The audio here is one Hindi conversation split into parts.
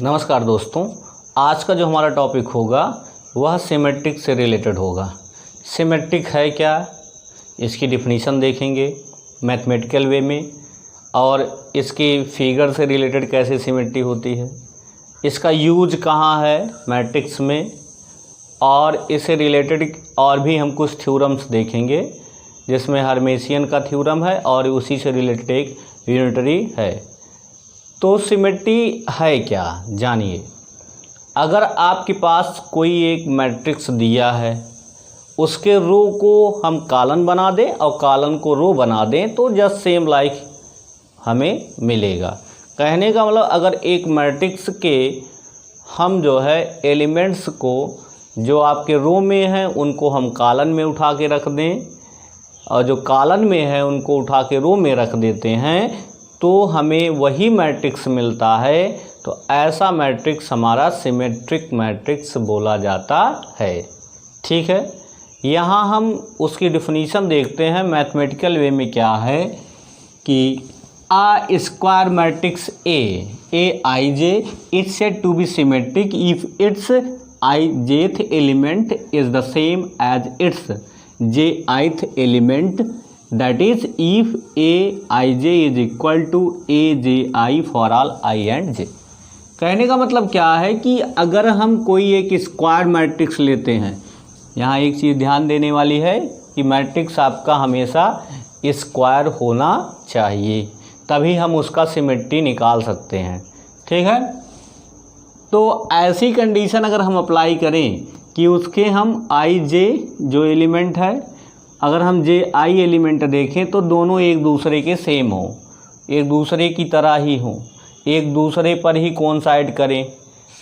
नमस्कार दोस्तों, आज का जो हमारा टॉपिक होगा वह सिमेट्रिक से रिलेटेड होगा। सिमेट्रिक है क्या, इसकी डिफिनीशन देखेंगे मैथमेटिकल वे में, और इसकी फिगर से रिलेटेड कैसे सिमेट्री होती है, इसका यूज कहाँ है मैट्रिक्स में, और इससे रिलेटेड और भी हम कुछ थ्योरम्स देखेंगे जिसमें हर्मेशियन का थ्योरम है और उसी से रिलेटेड एक यूनिटरी है। तो सिमेट्री है क्या जानिए। अगर आपके पास कोई एक मैट्रिक्स दिया है, उसके रो को हम कॉलम बना दें और कॉलम को रो बना दें तो जस्ट सेम लाइक हमें मिलेगा। कहने का मतलब अगर एक मैट्रिक्स के हम जो है एलिमेंट्स को जो आपके रो में हैं उनको हम कॉलम में उठा के रख दें और जो कॉलम में है उनको उठा के रो में रख देते हैं तो हमें वही मैट्रिक्स मिलता है। तो ऐसा मैट्रिक्स हमारा सिमेट्रिक मैट्रिक्स बोला जाता है। ठीक है, यहाँ हम उसकी डिफिनीशन देखते हैं मैथमेटिकल वे में। क्या है कि a square matrix A I J is said to be symmetric if it's ijth element is the same as it's jth element, that is if aij is equal to aj for all I and j। कहने का मतलब क्या है कि अगर हम कोई एक स्क्वायर मैट्रिक्स लेते हैं, यहाँ एक चीज़ ध्यान देने वाली है कि मैट्रिक्स आपका हमेशा स्क्वायर होना चाहिए, तभी हम उसका सिमेट्री निकाल सकते हैं। ठीक है, तो ऐसी कंडीशन अगर हम अप्लाई करें कि उसके हम ij जो एलिमेंट है, अगर हम ji एलिमेंट देखें तो दोनों एक दूसरे के सेम हो, एक दूसरे की तरह ही हो, एक दूसरे पर ही कोइंसाइड करें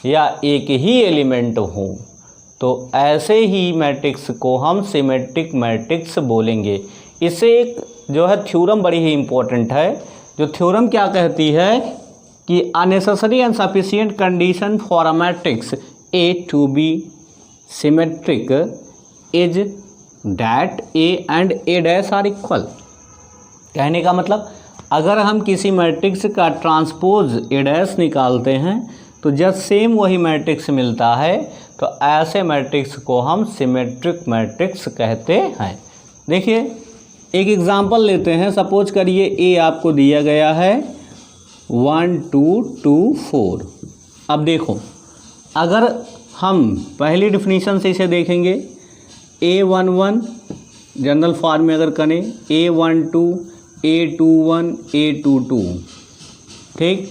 या एक ही एलिमेंट हो, तो ऐसे ही मैट्रिक्स को हम सिमेट्रिक मैट्रिक्स बोलेंगे। इससे एक जो है थ्योरम बड़ी ही इम्पोर्टेंट है। जो थ्योरम क्या कहती है कि a necessary and sufficient condition for a matrix A to be symmetric is that A and A dash are equal. कहने का मतलब अगर हम किसी मैट्रिक्स का ट्रांसपोज ए डैश निकालते हैं तो जस्ट सेम वही मैट्रिक्स मिलता है, तो ऐसे मैट्रिक्स को हम सिमेट्रिक मैट्रिक्स कहते हैं। देखिए एक एग्जांपल लेते हैं। सपोज करिए ए आपको दिया गया है 1 2 2 4। अब देखो, अगर हम पहली डिफिनीशन से इसे देखेंगे, A11 जनरल फॉर्म में अगर करें A12 A21 A22, ठीक।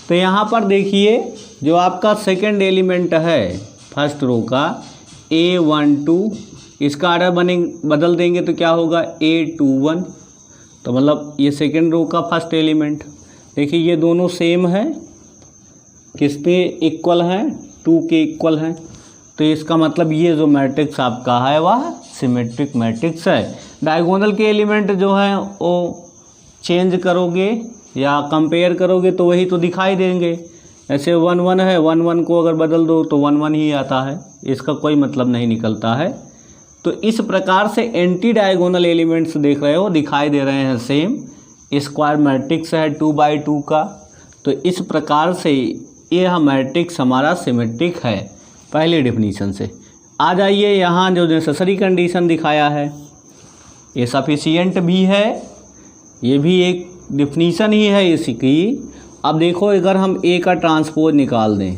तो यहाँ पर देखिए जो आपका सेकंड एलिमेंट है फर्स्ट रो का A12, इसका ऑर्डर बदल देंगे तो क्या होगा A21, तो मतलब ये सेकंड रो का फर्स्ट एलिमेंट। देखिए ये दोनों सेम है, किस पे इक्वल हैं, 2 के इक्वल हैं, तो इसका मतलब ये जो मैट्रिक्स आपका है वह सिमेट्रिक मैट्रिक्स है। डायगोनल के एलिमेंट जो हैं वो चेंज करोगे या कंपेयर करोगे तो वही तो दिखाई देंगे। ऐसे 1 1 है, 1 1 को अगर बदल दो तो 1 1 ही आता है, इसका कोई मतलब नहीं निकलता है। तो इस प्रकार से एंटी डायगोनल एलिमेंट्स देख रहे हो दिखाई दे रहे हैं सेम। स्क्वायर मैट्रिक्स है 2 बाई 2 का, तो इस प्रकार से यह मैट्रिक्स हमारा सिमेट्रिक है। पहली डिफिनीशन से आ जाइए, यहाँ जो नेसेसरी कंडीशन दिखाया है ये सफिशिएंट भी है, ये भी एक डिफिनीशन ही है इसकी। अब देखो अगर हम ए का ट्रांसपोज निकाल दें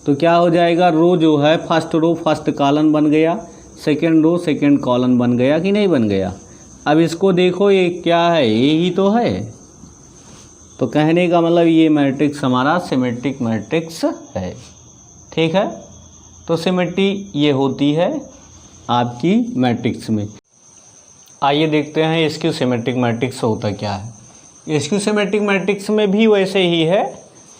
तो क्या हो जाएगा, रो जो है फर्स्ट रो फर्स्ट कॉलम बन गया, सेकंड रो सेकंड कॉलम बन गया कि नहीं बन गया। अब इसको देखो ये क्या है, ये ही तो है। तो कहने का मतलब ये मैट्रिक्स हमारा सिमेट्रिक मैट्रिक्स है। ठीक है, तो सिमेट्री ये होती है आपकी मैट्रिक्स में। आइए देखते हैं स्क्यू सिमेट्रिक मैट्रिक्स होता क्या है। स्क्यू सिमेट्रिक मैट्रिक्स में भी वैसे ही है,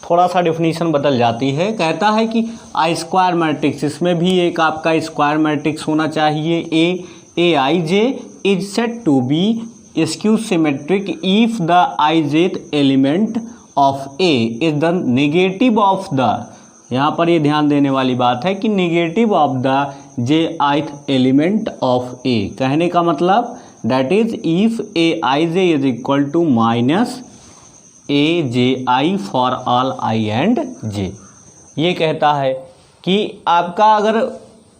थोड़ा सा डिफिनीशन बदल जाती है। कहता है कि आई स्क्वायर मैट्रिक्स, इसमें भी एक आपका स्क्वायर मैट्रिक्स होना चाहिए। A I J is said to be skew symmetric if the ijth element of A is the negative of the, यहाँ पर ये ध्यान देने वाली बात है कि negative of the jth element of A. कहने का मतलब that is if A I J is equal to minus AJI for all I and J। ये कहता है कि आपका अगर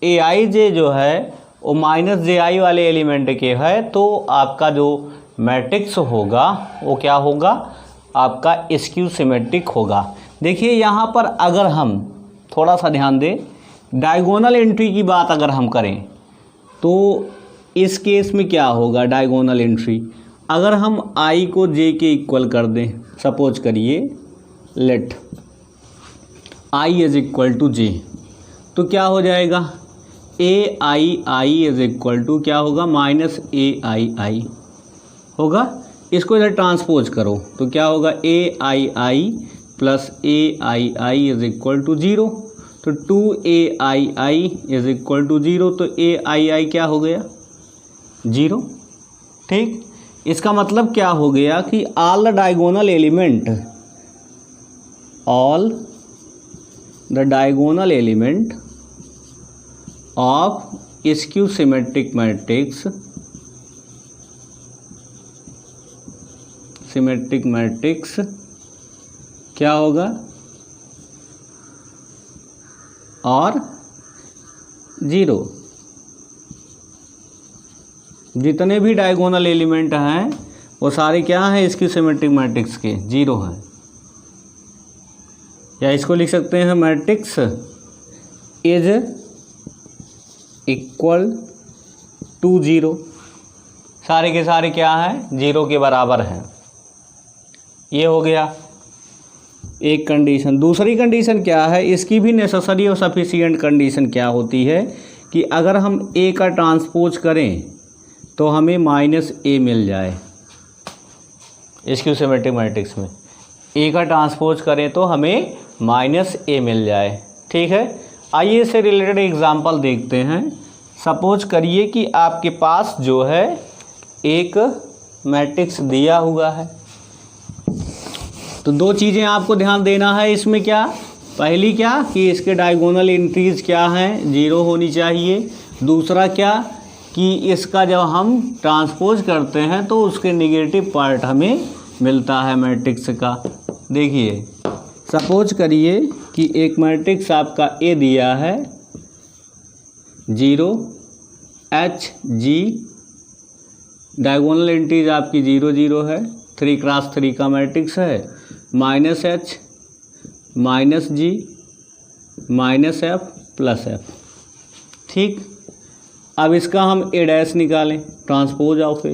AIJ जो है वो -JI वाले एलिमेंट के है तो आपका जो मैट्रिक्स होगा वो क्या होगा, आपका स्क्यू सिमेट्रिक होगा। देखिए यहाँ पर अगर हम थोड़ा सा ध्यान दें, डायगोनल एंट्री की बात अगर हम करें तो इस केस में क्या होगा, डायगोनल एंट्री अगर हम I को J के इक्वल कर दें, सपोज करिए let I is equal to J, तो क्या हो जाएगा, AII इज इक्वल टू क्या होगा, -AII होगा। इसको इधर ट्रांसपोज करो तो क्या होगा, AII plus AII is equal to 0, तो 2AII इज इक्वल टू 0, तो AII क्या हो गया, 0। ठीक, इसका मतलब क्या हो गया कि all the diagonal element, all the diagonal element of skew symmetric matrix, symmetric matrix क्या होगा, और 0। जितने भी डायगोनल एलिमेंट हैं वो सारे क्या हैं, स्क्यू सिमेट्रिक मैट्रिक्स के 0 हैं। या इसको लिख सकते हैं मैट्रिक्स इज इक्वल टू 0, सारे के सारे क्या हैं, 0 के बराबर हैं। ये हो गया एक कंडीशन। दूसरी कंडीशन क्या है, इसकी भी नेसेसरी और सफिशिएंट कंडीशन क्या होती है कि अगर हम A का ट्रांसपोज करें तो हमें -A मिल जाए। स्क्यू सिमेट्रिक मैट्रिक्स में A का ट्रांसपोज करें तो हमें -A मिल जाए। ठीक है, आइए इससे रिलेटेड एग्जांपल देखते हैं। सपोज करिए कि आपके पास जो है एक मैट्रिक्स दिया हुआ है, तो दो चीज़ें आपको ध्यान देना है इसमें। क्या, पहली क्या कि इसके डायगोनल एंट्रीज क्या हैं, 0 होनी चाहिए। दूसरा क्या कि इसका जब हम ट्रांसपोज करते हैं तो उसके नेगेटिव पार्ट हमें मिलता है मैट्रिक्स का। देखिए सपोज करिए कि एक मैट्रिक्स आपका A दिया है 0 H G, डायगोनल एंट्रीज आपकी 0 0 है, 3x3 का मैट्रिक्स है, -H -G -F plus F। ठीक, अब इसका हम A' निकालें, ट्रांसपोज ऑफ ए,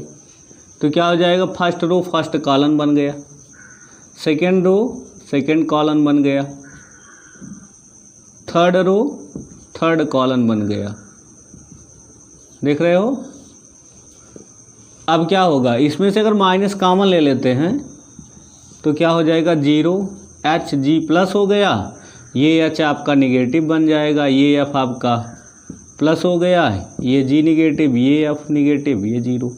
तो क्या हो जाएगा, फर्स्ट रो फर्स्ट कॉलम बन गया, सेकेंड रो सेकेंड कॉलम बन गया, थर्ड रो थर्ड कॉलम बन गया। देख रहे हो। अब क्या होगा, इसमें से अगर माइनस कॉमन ले लेते हैं तो क्या हो जाएगा, 0 H G प्लस हो गया, ये H आपका निगेटिव बन जाएगा, ये F आपका प्लस हो गया, ये G निगेटिव, ये F निगेटिव, ये 0।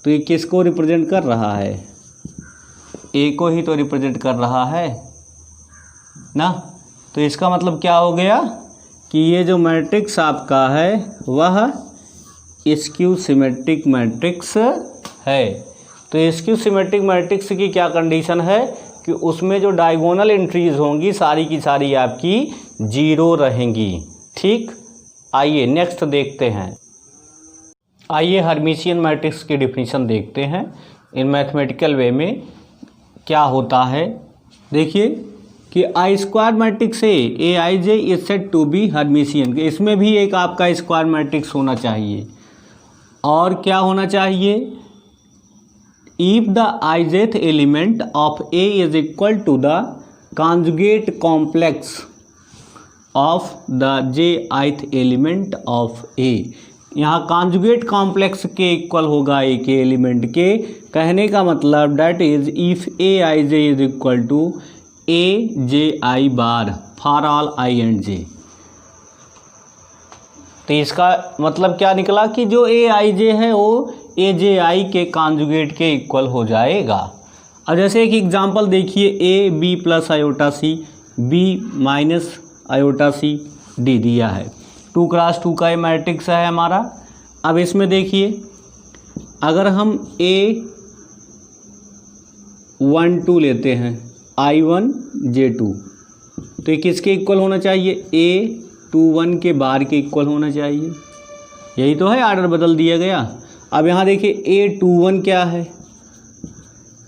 तो ये किसको रिप्रेजेंट कर रहा है, A को ही तो रिप्रेजेंट कर रहा है ना। तो इसका मतलब क्या हो गया कि ये जो मैट्रिक्स आपका है वह स्क्यू सिमेट्रिक मैट्रिक्स है। तो स्क्यू सिमेट्रिक मैट्रिक्स की क्या कंडीशन है कि उसमें जो डायगोनल एंट्रीज होंगी सारी की सारी आपकी 0 रहेंगी। ठीक, आइए नेक्स्ट देखते हैं। आइए हर्मिशियन मैट्रिक्स की डिफिनीशन देखते हैं इन मैथमेटिकल वे में क्या होता है। देखिए कि आई स्क्वायर मैट्रिक्स से AIJ is said to be Hermitian, इसमें भी एक आपका स्क्वायर मैट्रिक्स होना चाहिए। और क्या होना चाहिए, if the ijth element of A is equal to the conjugate complex of the jth element of A। यहाँ कॉन्जुगेट कॉम्प्लेक्स के इक्वल होगा A के एलिमेंट के। कहने का मतलब that is if AIJ is equal to AJI bar for all I and J। तो इसका मतलब क्या निकला कि जो AIJ है वो AJI के कॉन्जुगेट के इक्वल हो जाएगा। अब जैसे एक एग्जांपल देखिए, A B plus iota C B minus iota C D दिया है, 2x2 का ये मैट्रिक्स है हमारा। अब इसमें देखिए अगर हम A1 2 लेते हैं I1 J2, तो ये किसके इक्वल होना चाहिए, A21 के बार के इक्वल होना चाहिए। यही तो है, आर्डर बदल दिया गया। अब यहाँ देखिए A21 क्या है,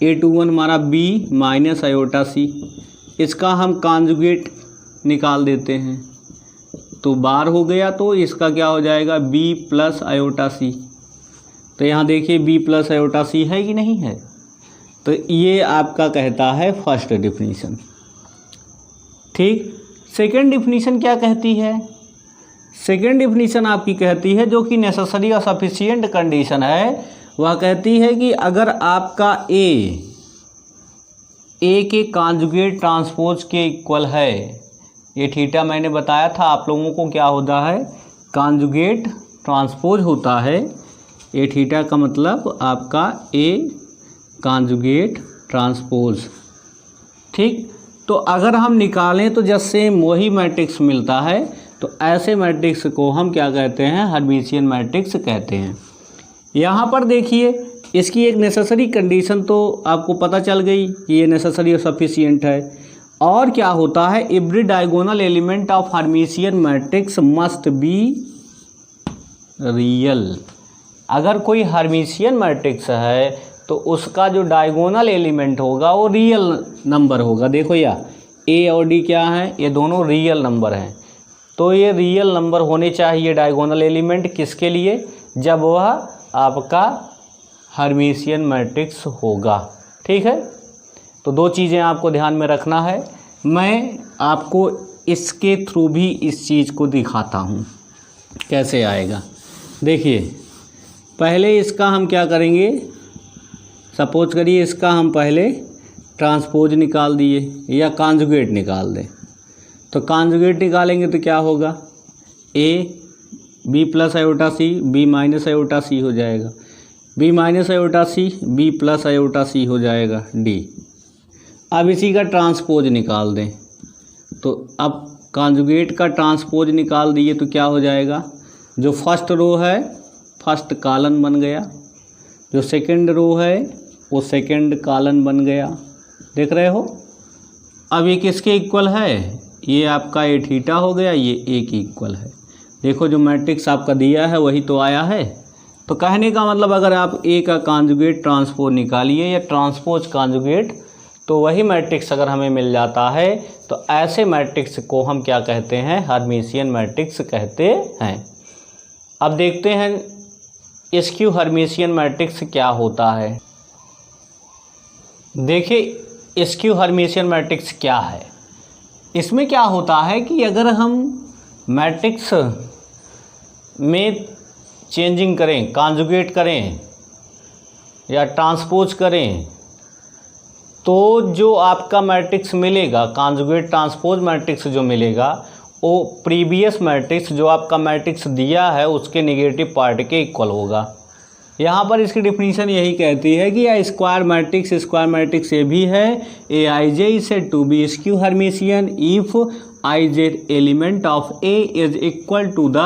A21 हमारा B माइनस आयोटा C, इसका हम कॉन्जुगेट निकाल देते हैं तो बार हो गया, तो इसका क्या हो जाएगा B प्लस आयोटा C। तो यहाँ देखिए B प्लस आयोटा C है कि नहीं है, तो ये आपका कहता है फर्स्ट डिफिनीशन। ठीक, सेकेंड डिफिनीशन क्या कहती है, सेकेंड डिफिनीशन आपकी कहती है जो कि नेसेसरी और सफिशिएंट कंडीशन है, वह कहती है कि अगर आपका ए के कॉन्जुगेट ट्रांसपोज के इक्वल है, ये थीटा मैंने बताया था आप लोगों को क्या होता है, कॉन्जुगेट ट्रांसपोज होता है। ए थीटा का मतलब आपका ए कॉन्जुगेट ट्रांसपोज। ठीक, तो अगर हम निकालें तो जब सेम वही मैट्रिक्स मिलता है, तो ऐसे मैट्रिक्स को हम क्या कहते हैं, हर्मिशियन मैट्रिक्स कहते हैं। यहाँ पर देखिए इसकी एक नेसेसरी कंडीशन तो आपको पता चल गई कि ये नेसेसरी और सफिशिएंट है। और क्या होता है, every diagonal element of Hermitian matrix must be real. अगर कोई हर्मिशियन मैट्रिक्स है तो उसका जो डायगोनल एलिमेंट होगा वो रियल नंबर होगा। देखो या ए और डी क्या है, ये दोनों रियल नंबर हैं, तो ये रियल नंबर होने चाहिए डायगोनल एलिमेंट किसके लिए, जब वह आपका हर्मिशियन मैट्रिक्स होगा। ठीक है, तो दो चीज़ें आपको ध्यान में रखना है। मैं आपको इसके थ्रू भी इस चीज़ को दिखाता हूँ कैसे आएगा। देखिए पहले इसका हम क्या करेंगे, सपोज करिए इसका हम पहले ट्रांसपोज निकाल दिए या कॉन्जुगेट निकाल दें, तो कॉन्जुगेट निकालेंगे तो क्या होगा, A B plus iota C B minus iota C हो जाएगा, B minus iota C B plus iota C हो जाएगा डी। अब इसी का ट्रांसपोज निकाल दें, तो अब कॉन्जुगेट का ट्रांसपोज निकाल दिए तो क्या हो जाएगा, जो फर्स्ट रो है फर्स्ट कॉलन बन गया, जो सेकंड रो है वो सेकंड कॉलन बन गया। देख रहे हो, अब ये किसके इक्वल है, ये आपका ए थीटा हो गया, ये ए की इक्वल है। देखो जो मैट्रिक्स आपका दिया है वही तो आया है। तो कहने का मतलब अगर आप ए का कॉन्जुगेट ट्रांसपोज निकालिए या ट्रांसपोज कॉन्जुगेट, तो वही मैट्रिक्स अगर हमें मिल जाता है, तो ऐसे मैट्रिक्स को हम क्या कहते हैं, हर्मिशियन मैट्रिक्स कहते हैं। अब देखते हैं स्क्यू हर्मिशियन मैट्रिक्स क्या होता है। देखिए स्क्यू हर्मिशियन मैट्रिक्स क्या है, इसमें क्या होता है कि अगर हम मैट्रिक्स में चेंजिंग करें, कॉन्जुगेट करें या ट्रांसपोज करें, तो जो आपका मैट्रिक्स मिलेगा, कॉन्जुगेट ट्रांसपोज मैट्रिक्स जो मिलेगा, वो प्रीवियस मैट्रिक्स जो आपका मैट्रिक्स दिया है उसके नेगेटिव पार्ट के इक्वल होगा। यहाँ पर इसकी डिफिनीशन यही कहती है कि या स्क्वायर मैट्रिक्स ये भी है, A I J is said to be skew Hermitian if I J element of A is equal to the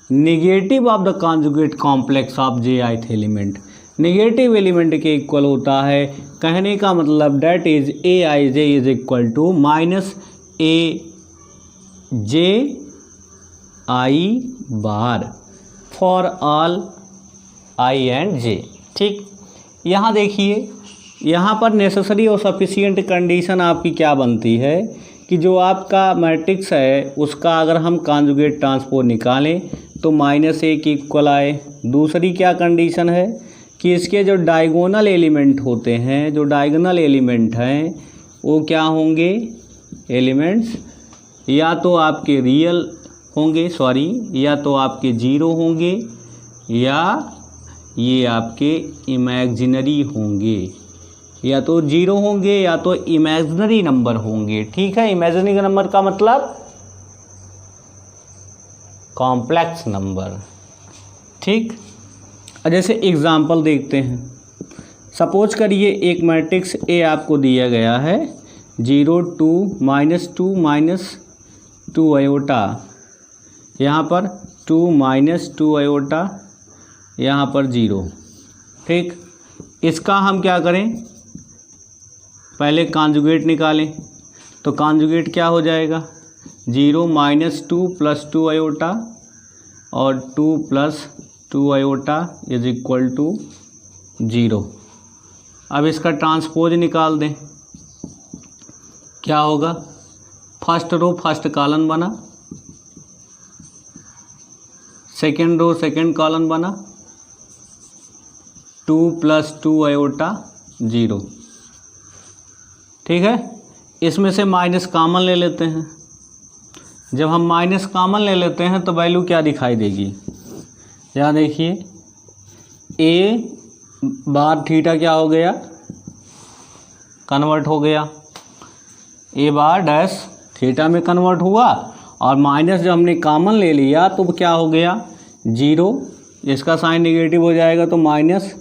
negative of the conjugate complex of J ith element. Negative element के इक्वल होता है, कहने का मतलब that is A I J is equal to minus A J I bar for all I and J. ठीक, यहाँ देखिए यहाँ पर नेसेसरी और सफिशिएंट कंडीशन आपकी क्या बनती है कि जो आपका मैट्रिक्स है उसका अगर हम कॉन्जुगेट ट्रांसपोज निकालें तो माइनस ए की इक्वल आए। दूसरी क्या कंडीशन है कि इसके जो डायगोनल एलिमेंट होते हैं, जो डायगोनल एलिमेंट हैं वो क्या होंगे, एलिमेंट्स या तो आपके रियल होंगे, या तो आपके जीरो होंगे या ये आपके इमेजिनरी होंगे, या तो जीरो होंगे या तो इमेजिनरी नंबर होंगे। ठीक है, इमेजिनरी नंबर का मतलब कॉम्प्लेक्स नंबर। ठीक, जैसे एग्जाम्पल देखते हैं, सपोज करिए एक मैट्रिक्स ए आपको दिया गया है 0 2 -2 आयोटा, यहाँ पर 2 -2 आयोटा, यहाँ पर 0। ठीक, इसका हम क्या करें, पहले कॉन्जुगेट निकालें, तो कॉन्जुगेट क्या हो जाएगा, 0 - 2 + 2 आयोटा और 2 + 2 आयोटा इज इक्वल टू 0। अब इसका ट्रांसपोज निकाल दें, क्या होगा, फर्स्ट रो फर्स्ट कॉलम बना, सेकेंड रो सेकेंड कॉलम बना, 2 + 2 आयोटा 0। ठीक है, इसमें से माइनस कॉमन ले लेते हैं। जब हम माइनस कॉमन ले लेते हैं तो वैल्यू क्या दिखाई देगी, यहाँ देखिए a बार थीटा क्या हो गया, कन्वर्ट हो गया, a बार डैश थीटा में कन्वर्ट हुआ, और माइनस जब हमने कॉमन ले लिया तो क्या हो गया 0, इसका साइन नेगेटिव हो जाएगा तो -2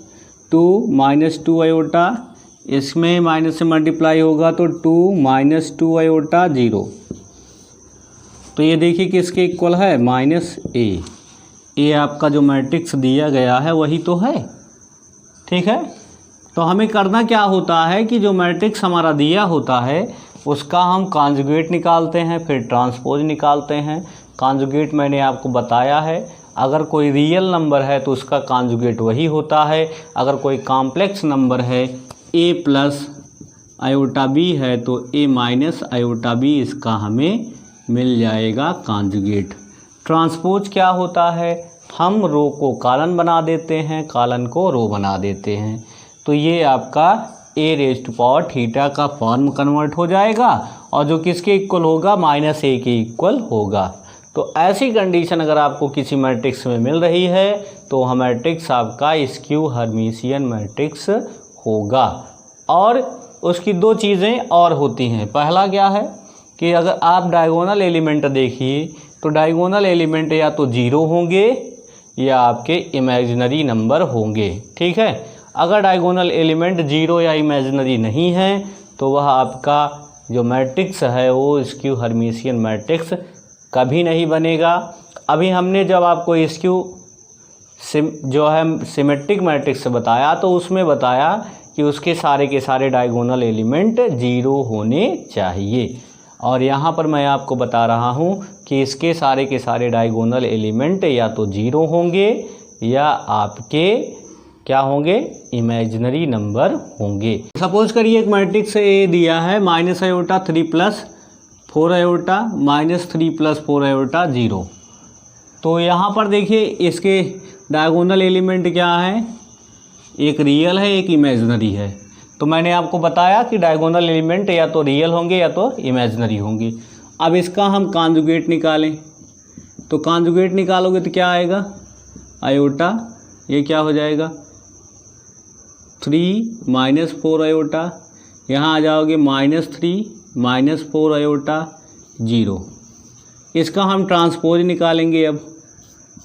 - 2 आयोटा, इसमें माइनस से मल्टीप्लाई होगा तो 2 - 2 आयोटा 0। तो ये देखिए किसके इक्वल है, -a। ये आपका जो मैट्रिक्स दिया गया है वही तो है। ठीक है, तो हमें करना क्या होता है कि जो मैट्रिक्स हमारा दिया होता है उसका हम कॉन्जुगेट निकालते हैं, फिर ट्रांसपोज निकालते हैं। कॉन्जुगेट मैंने आपको बताया है, अगर कोई रियल नंबर है तो उसका कॉन्जुगेट वही होता है, अगर कोई कॉम्प्लेक्स नंबर है a + आयोटा b है तो a - आयोटा b इसका हमें मिल जाएगा कॉन्जुगेट। ट्रांसपोज क्या होता है, हम रो को कॉलन बना देते हैं, कॉलन को रो बना देते हैं, तो ये आपका a⁻θ का फॉर्म कन्वर्ट हो जाएगा और जो किसके इक्वल होगा, -a के इक्वल होगा। तो ऐसी कंडीशन अगर आपको किसी मैट्रिक्स में मिल रही है तो वह मैट्रिक्स आपका स्क्यू हर्मिशियन मैट्रिक्स होगा। और उसकी दो चीज़ें और होती हैं, पहला क्या है कि अगर आप डायगोनल एलिमेंट देखिए तो डायगोनल एलिमेंट या तो 0 होंगे या आपके इमेजिनरी नंबर होंगे। ठीक है, अगर डायगोनल एलिमेंट 0 या इमेजिनरी नहीं है तो वह आपका जो मैट्रिक्स है वो स्क्यू हर्मिशियन मैट्रिक्स कभी नहीं बनेगा। अभी हमने जब आपको स्क्यू जो है सिमेट्रिक मैट्रिक्स बताया तो उसमें बताया कि उसके सारे के सारे डायगोनल एलिमेंट 0 होने चाहिए, और यहाँ पर मैं आपको बता रहा हूँ कि इसके सारे के सारे डायगोनल एलिमेंट या तो 0 होंगे या आपके क्या होंगे, इमेजिनरी नंबर होंगे। सपोज करिए एक मैट्रिक्स ए दिया है -i 3 + 4 आयोटा -3 + 4 आयोटा 0। तो यहाँ पर देखिए इसके डायगोनल एलिमेंट क्या है, एक रियल है एक इमेजिनरी है। तो मैंने आपको बताया कि डायगोनल एलिमेंट या तो रियल होंगे या तो इमेजिनरी होंगे। अब इसका हम कॉन्जुगेट निकालें, तो कॉन्जुगेट निकालोगे तो क्या आएगा, आयोटा, ये क्या हो जाएगा 3 - 4 आयोटा, यहाँ आ जाओगे -3 - 4 आयोटा 0। इसका हम ट्रांसपोज निकालेंगे, अब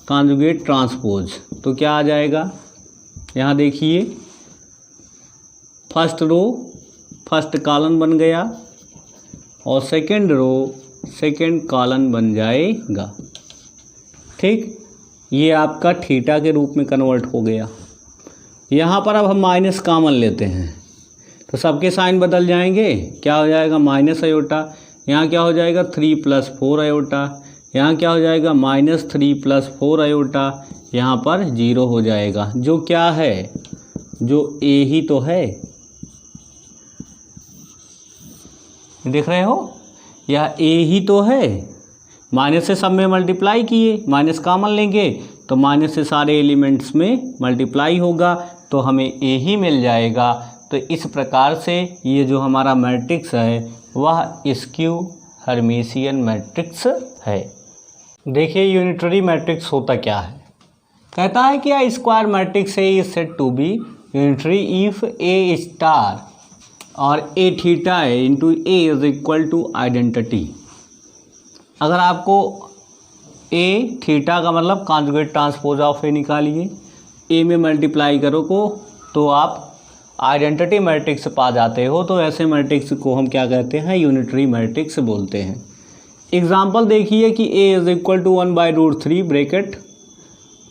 कॉन्जुगेट ट्रांसपोज, तो क्या आ जाएगा, यहाँ देखिए फर्स्ट रो फर्स्ट कॉलम बन गया और सेकंड रो सेकंड कॉलम बन जाएगा। ठीक, ये आपका थीटा के रूप में कन्वर्ट हो गया। यहाँ पर अब हम माइनस कॉमन लेते हैं तो सबके साइन बदल जाएंगे, क्या हो जाएगा माइनस आयोटा, यहाँ क्या हो जाएगा 3 + 4 आयोटा, यहाँ क्या हो जाएगा -3 + 4 आयोटा, यहाँ पर 0 हो जाएगा, जो क्या है, जो a ही तो है। देख रहे हो, यह a ही तो है। माइनस से सब में मल्टीप्लाई किए, माइनस कॉमन लेंगे तो माइनस से सारे एलिमेंट्स में मल्टीप्लाई होगा तो हमें a ही मिल जाएगा। तो इस प्रकार से ये जो हमारा मैट्रिक्स है वह स्क्यू हर्मिशियन मैट्रिक्स है। देखिए यूनिटरी मैट्रिक्स होता क्या है, कहता है कि a square matrix A is said to be unitary if A star और A theta into A is equal to identity. अगर आपको A थीटा का मतलब कॉन्जुगेट ट्रांसपोज ऑफ A निकालिए, A में मल्टीप्लाई करो को तो आप आइडेंटिटी मैट्रिक्स पा जाते हो। तो ऐसे मैट्रिक्स को हम क्या कहते हैं, यूनिटरी मैट्रिक्स बोलते हैं। एग्जाम्पल देखिए कि A is equal to 1/√3 bracket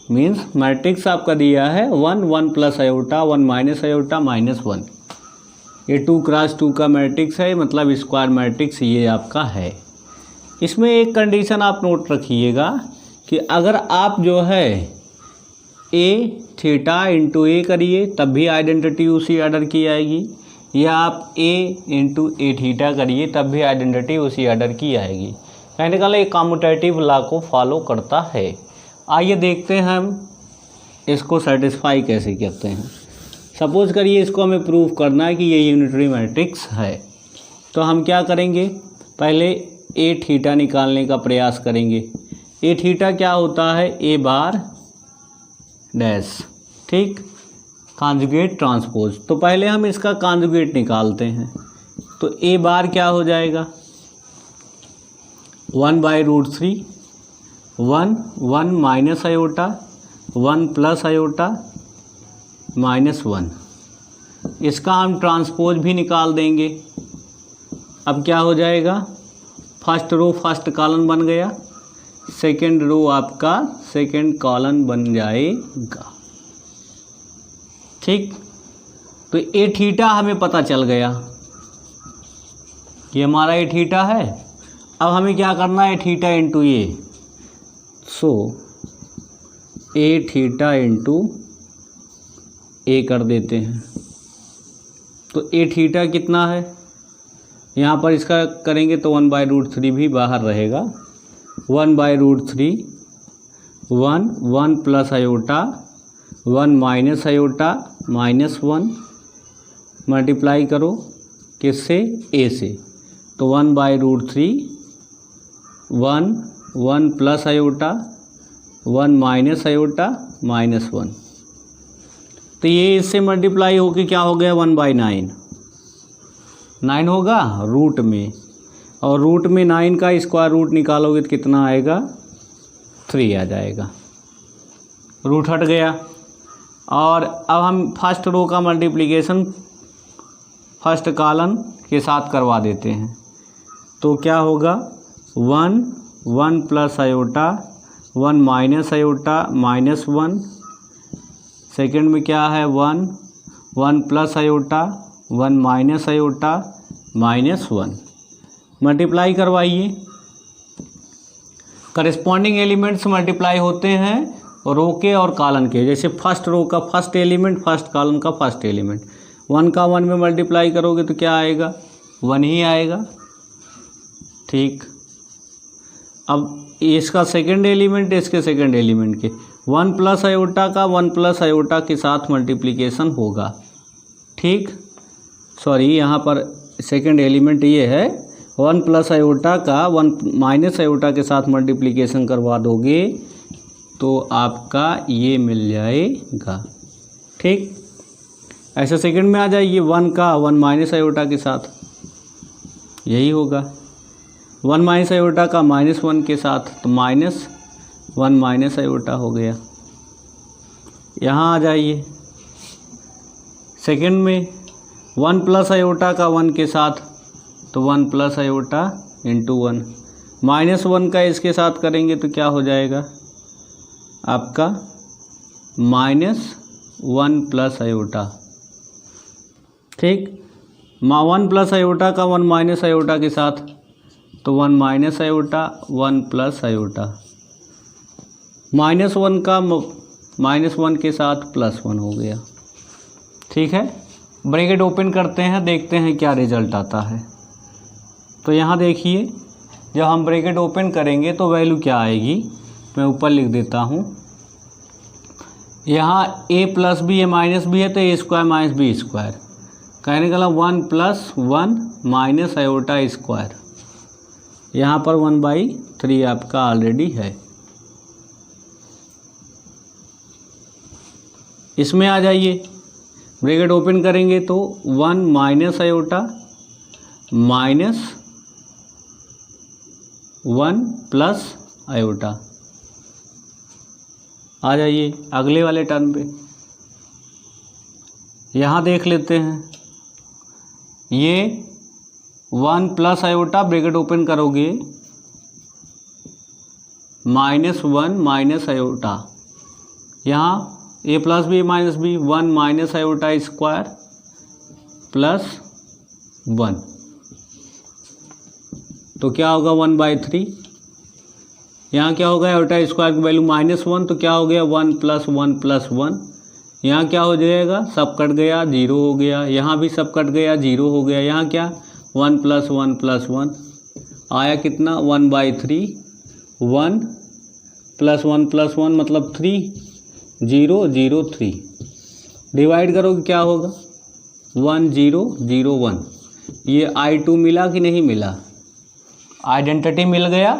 means matrix आपका दिया है 1 1 + आयोटा 1 - आयोटा -1। ये 2x2 का मैट्रिक्स है, मतलब स्क्वायर मैट्रिक्स ये आपका है। इसमें एक कंडीशन आप नोट रखिएगा कि अगर आप जो है ए थीटा इंटू ए करिए तब भी आइडेंटिटी उसी ऑर्डर की आएगी, या आप ए इंटू ए थीटा करिए तब भी आइडेंटिटी उसी ऑर्डर की आएगी। कहने का एक कम्यूटेटिव लॉ को फॉलो करता है। आइए देखते हैं हम इसको सेटिस्फाई कैसे करते हैं। सपोज करिए इसको हमें प्रूव करना है कि ये यूनिटरी मैट्रिक्स है, तो हम क्या करेंगे, पहले ए थीटा निकालने का प्रयास करेंगे। ए थीटा क्या होता है, ए बार डैश, ठीक, कॉन्जुगेट ट्रांसपोज। तो पहले हम इसका कॉन्जुगेट निकालते हैं, तो ए बार क्या हो जाएगा 1/√3, 1 माइनस आयोटा 1 प्लस आयोटा -1। इसका हम ट्रांसपोज भी निकाल देंगे। अब क्या हो जाएगा, फर्स्ट रो फर्स्ट कॉलम बन गया, सेकंड रो आपका सेकंड कॉलम बन जाएगा, ठीक। तो ए थीटा हमें पता चल गया, ये हमारा ए थीटा है। अब हमें क्या करना है, थीटा इंटू ए, सो ए थीटा इंटू ए कर देते हैं। तो ए थीटा कितना है, यहाँ पर इसका करेंगे तो 1/√3 भी बाहर रहेगा, 1/√3, 1 plus iota 1 minus iota -1, multiply करो किससे, ए से, तो 1/√3, 1 प्लस आयोटा 1 माइनस आयोटा -1। तो ये इससे मल्टीप्लाई होके क्या हो गया 1/9, 9 होगा रूट में, और रूट में 9 का स्क्वायर रूट निकालोगे तो कितना आएगा, 3 आ जाएगा, रूट हट गया। और अब हम फर्स्ट रो का मल्टीप्लिकेशन फर्स्ट कॉलम के साथ करवा देते हैं, तो क्या होगा 1 plus iota 1 minus iota -1, second में क्या है 1 plus iota 1 minus iota -1, multiply करवाइए। करेस्पॉन्डिंग एलिमेंट्स मल्टीप्लाई होते हैं रो के और कॉलम के, जैसे फर्स्ट रो का फर्स्ट एलिमेंट, फर्स्ट कॉलम का फर्स्ट एलिमेंट, 1 का 1 में मल्टीप्लाई करोगे तो क्या आएगा, 1 ही आएगा, ठीक। अब इसका सेकंड एलिमेंट, इसके सेकंड एलिमेंट के 1 प्लस आयोटा का 1 प्लस आयोटा के साथ मल्टीप्लिकेशन होगा, ठीक। सॉरी, यहाँ पर सेकंड एलिमेंट ये है, 1 प्लस आयोटा का 1 माइनस आयोटा के साथ मल्टीप्लिकेशन करवा दोगे तो आपका ये मिल जाएगा, ठीक। ऐसे सेकंड में आ जाइए, 1 का 1 माइनस आयोटा के साथ, यही होगा, 1 माइनस आयोटा का -1 के साथ, तो -1 माइनस आयोटा हो गया। यहाँ आ जाइए सेकंड में, 1 प्लस आयोटा का 1 के साथ, तो 1 प्लस आयोटा इंटू 1, -1 का इसके साथ करेंगे तो क्या हो जाएगा आपका -1 प्लस आयोटा, ठीक। 1 प्लस आयोटा का 1 माइनस आयोटा के साथ, तो 1 माइनस आयोटा 1 प्लस आयोटा, -1 का -1 के साथ +1 हो गया, ठीक है। ब्रैकेट ओपन करते हैं, देखते हैं क्या रिजल्ट आता है। तो यहाँ देखिए, जब हम ब्रैकेट ओपन करेंगे तो वैल्यू क्या आएगी, मैं ऊपर लिख देता हूँ। यहाँ a प्लस बी है माइनस बी है, तो a square minus B square, कहने का 1 + 1 माइनस आयोटा स्क्वायर, यहाँ पर 1/3 आपका ऑलरेडी है। इसमें आ जाइए, ब्रैकेट ओपन करेंगे तो 1 minus iota minus 1 plus iota, आ जाइए अगले वाले टर्म पे। यहाँ देख लेते हैं, ये 1 प्लस आयोटा ब्रैकेट ओपन करोगे -1 माइनस आयोटा, यहाँ a plus B minus B, 1 minus iota square plus 1, तो क्या होगा 1/3। यहाँ क्या होगा एटा स्क्वायर की वैल्यू -1, तो क्या हो गया 1 + 1 + 1। यहाँ क्या हो जाएगा, सब कट गया 0 हो गया, यहाँ भी सब कट गया 0 हो गया। यहाँ क्या 1 + 1 + 1 आया कितना 1/3। 1 + 1 + 1 मतलब 3, 0 0 3 डिवाइड करोगे क्या होगा 1 0 0 1। ये I2 मिला कि नहीं मिला, आइडेंटिटी मिल गया।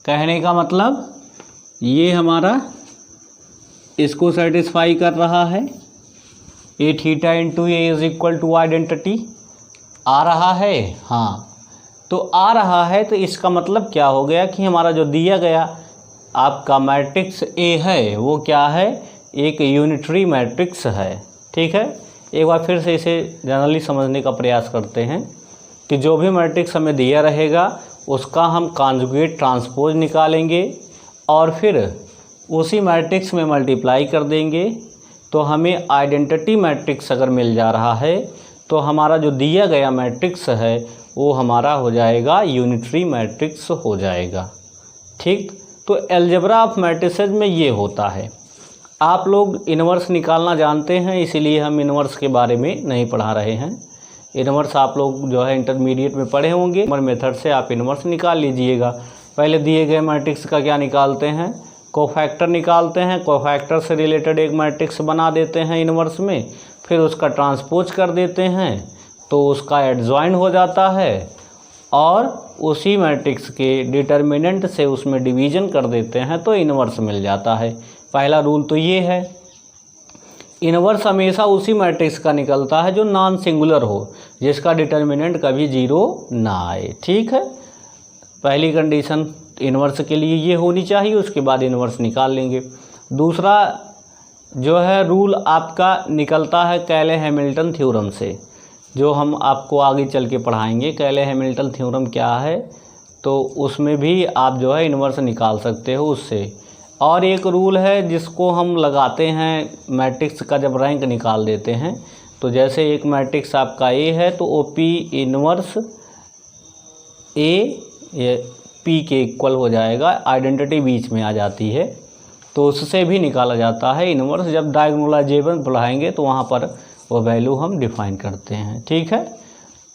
कहने का मतलब ये हमारा इसको सेटिस्फाई कर रहा है। A θ × A = आइडेंटिटी आ रहा है। हाँ, तो आ रहा है तो इसका मतलब क्या हो गया कि हमारा जो दिया गया आपका मैट्रिक्स A है वो क्या है, एक यूनिटरी मैट्रिक्स है। ठीक है, एक बार फिर से इसे जनरली समझने का प्रयास करते हैं कि जो भी मैट्रिक्स हमें दिया रहेगा उसका हम कॉन्जुगेट ट्रांसपोज निकालेंगे और फिर उसी मैट्रिक्स में मल्टीप्लाई कर देंगे। तो हमें आइडेंटिटी मैट्रिक्स अगर मिल जा रहा है तो हमारा जो दिया गया मैट्रिक्स है वो हमारा हो जाएगा यूनिटरी मैट्रिक्स हो जाएगा। ठीक, तो अलजेब्रा ऑफ मैट्रिसेस में ये होता है। आप लोग इन्वर्स निकालना जानते हैं, इसीलिए हम इन्वर्स के बारे में नहीं पढ़ा रहे हैं। इन्वर्स आप लोग जो है इंटरमीडिएट में पढ़े होंगे, मेथड से आप इन्वर्स निकाल लीजिएगा। पहले दिए गए मैट्रिक्स का क्या निकालते हैं, कोफैक्टर निकालते हैं। कोफैक्टर से रिलेटेड एक मैट्रिक्स बना देते हैं इन्वर्स में, फिर उसका ट्रांसपोज कर देते हैं तो उसका एडजॉइन हो जाता है और उसी मैट्रिक्स के डिटर्मिनेंट से उसमें डिवीजन कर देते हैं तो इन्वर्स मिल जाता है। पहला रूल तो ये है। इन्वर्स हमेशा उसी मैट्रिक्स का निकलता है जो नॉन सिंगुलर हो, जिसका डिटर्मिनेंट कभी 0 ना आए। ठीक है, पहली कंडीशन इन्वर्स के लिए ये होनी चाहिए, उसके बाद इन्वर्स निकाल लेंगे। दूसरा जो है रूल आपका निकलता है कैले हैमिल्टन थ्योरम से, जो हम आपको आगे चल के पढ़ाएंगे। कैले हैमिल्टन थ्योरम क्या है, तो उसमें भी आप जो है इन्वर्स निकाल सकते हो उससे। और एक रूल है जिसको हम लगाते हैं मैट्रिक्स का जब रैंक निकाल देते हैं, तो जैसे एक मैट्रिक्स आपका A है तो OP इन्वर्स A P के इक्वल हो जाएगा, आइडेंटिटी बीच में आ जाती है, तो उससे भी निकाला जाता है इन्वर्स। जब डायगोनलाइजेशन पढ़ाएंगे तो वहाँ पर वो वैल्यू हम डिफाइन करते हैं। ठीक है,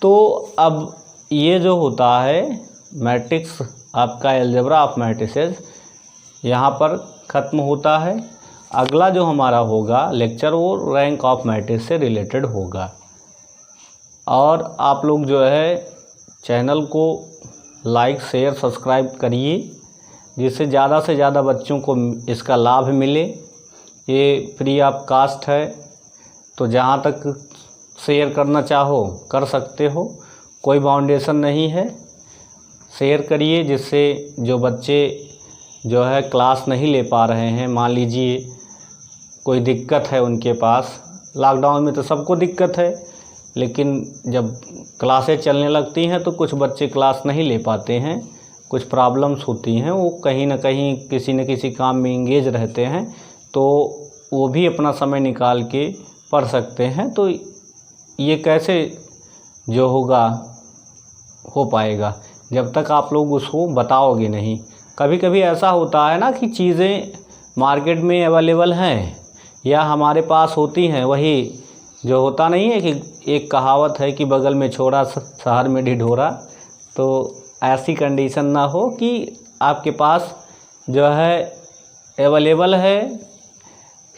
तो अब ये जो होता है मैट्रिक्स आपका अलजेब्रा ऑफ मैट्रिसेस यहाँ पर ख़त्म होता है। अगला जो हमारा होगा लेक्चर वो रैंक ऑफ मैट्रिक्स से रिलेटेड होगा। और आप लोग जो है चैनल को लाइक शेयर सब्सक्राइब करिए, जिससे ज़्यादा से ज़्यादा बच्चों को इसका लाभ मिले। ये फ्री ऑफ कास्ट है, तो जहाँ तक शेयर करना चाहो कर सकते हो, कोई बाउंडेशन नहीं है। शेयर करिए जिससे जो बच्चे जो है क्लास नहीं ले पा रहे हैं, मान लीजिए कोई दिक्कत है उनके पास, लॉकडाउन में तो सबको दिक्कत है, लेकिन जब क्लासें चलने लगती हैं तो कुछ बच्चे क्लास नहीं ले पाते हैं, कुछ प्रॉब्लम्स होती हैं, वो कहीं ना कहीं किसी न किसी काम में इंगेज रहते हैं, तो वो भी अपना समय निकाल के पढ़ सकते हैं। तो ये कैसे जो होगा हो पाएगा जब तक आप लोग उसको बताओगे नहीं। कभी कभी ऐसा होता है ना कि चीज़ें मार्केट में अवेलेबल हैं या हमारे पास होती हैं, वही जो होता नहीं है कि एक कहावत है कि बगल में छोड़ा शहर में ढिढोरा। तो ऐसी कंडीशन ना हो कि आपके पास जो है अवेलेबल है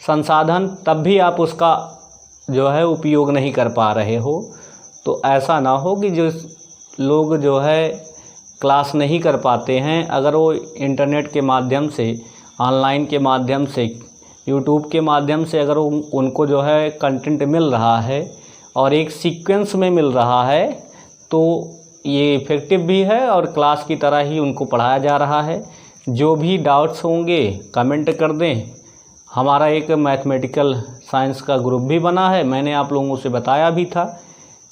संसाधन, तब भी आप उसका जो है उपयोग नहीं कर पा रहे हो। तो ऐसा ना हो कि जो लोग जो है क्लास नहीं कर पाते हैं, अगर वो इंटरनेट के माध्यम से, ऑनलाइन के माध्यम से, यूट्यूब के माध्यम से अगर उनको जो है कंटेंट मिल रहा है और एक सीक्वेंस में मिल रहा है, तो ये इफ़ेक्टिव भी है और क्लास की तरह ही उनको पढ़ाया जा रहा है। जो भी डाउट्स होंगे कमेंट कर दें। हमारा एक मैथमेटिकल साइंस का ग्रुप भी बना है, मैंने आप लोगों से बताया भी था।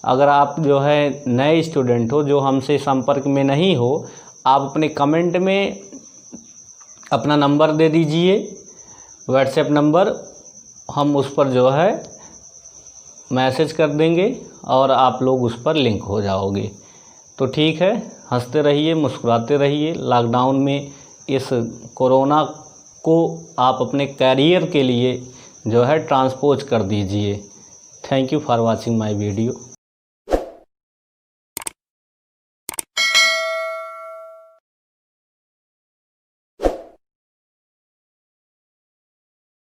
अगर आप जो है नए स्टूडेंट हो, जो हमसे संपर्क में नहीं हो, आप अपने कमेंट में अपना नंबर दे दीजिए, व्हाट्सएप नंबर, हम उस पर जो है मैसेज कर देंगे और आप लोग उस पर लिंक हो जाओगे। तो ठीक है, हंसते रहिए, मुस्कुराते रहिए। लॉकडाउन में इस कोरोना को आप अपने करियर के लिए जो है ट्रांसपोज कर दीजिए। Thank you for watching my video.